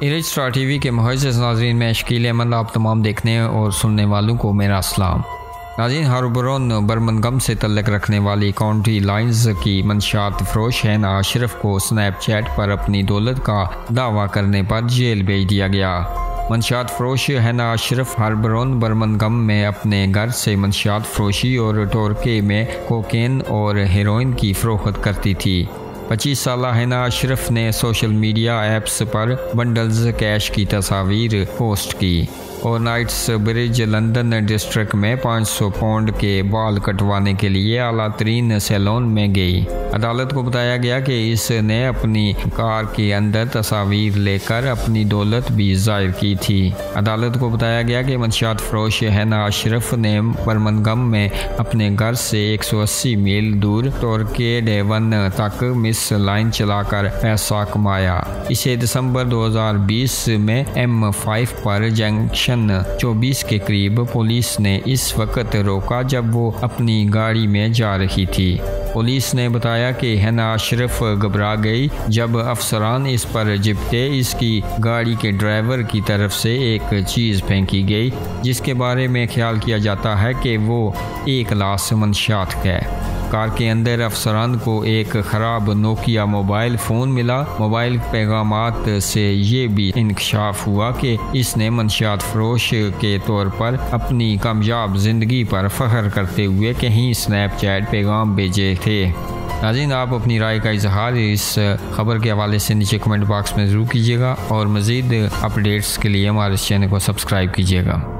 Erase star TV के मुअज़्ज़ज़ नाज़रीन में शकील अहमद आप तमाम देखने और सुनने वालों को मेरा सलाम। नाज़रीन, हार्बरोन बर्मिंघम से तल्लुक़ रखने वाली काउंटी लाइन्स की मंशियात फरोश हैना अशरफ को स्नैपचैट पर अपनी दौलत का दावा करने पर जेल भेज दिया गया। मंशियात फरोश हैना अशरफ हार्बरोन बर्मिंघम में अपने घर से मंशियात फरोशी और टोरके में कोकेन और हेरोइन की फ़रोख्त करती थी। 25 साल हैना अशरफ ने सोशल मीडिया ऐप्स पर बंडल्स कैश की तस्वीर पोस्ट की और नाइट्स ब्रिज लंदन डिस्ट्रिक्ट में 500 पाउंड के बाल कटवाने के लिए आला तरीन सैलून में गई। अदालत को बताया गया कि इसने अपनी कार के अंदर तस्वीर लेकर अपनी दौलत भी जाहिर की थी। अदालत को बताया गया कि मंशियात फरोश हैना अशरफ ने बर्मिंघम में अपने घर से 180 मील दूर टोरके डेवन तक मिस लाइन चलाकर पैसा कमाया। इसे दिसंबर 2020 में M5 पर जंक्शन 24 के करीब पुलिस ने इस वक्त रोका जब वो अपनी गाड़ी में जा रही थी। पुलिस ने बताया कि हैना अशरफ घबरा गई जब अफसरान इस पर जिपटे। इसकी गाड़ी के ड्राइवर की तरफ से एक चीज़ फेंकी गई जिसके बारे में ख्याल किया जाता है कि वो 1 लाख मंशियात है। कार के अंदर अफसरान को एक ख़राब नोकिया मोबाइल फ़ोन मिला। मोबाइल पैगामात से ये भी इंकशाफ हुआ कि इसने मंशियात फरोश के तौर पर अपनी कामयाब ज़िंदगी पर फ़ख्र करते हुए कहीं स्नैपचैट पैगाम भेजे थे। नाज़रीन, आप अपनी राय का इजहार इस खबर के हवाले से नीचे कमेंट बॉक्स में ज़रूर कीजिएगा और मज़ीद अपडेट्स के लिए हमारे चैनल को सब्सक्राइब कीजिएगा।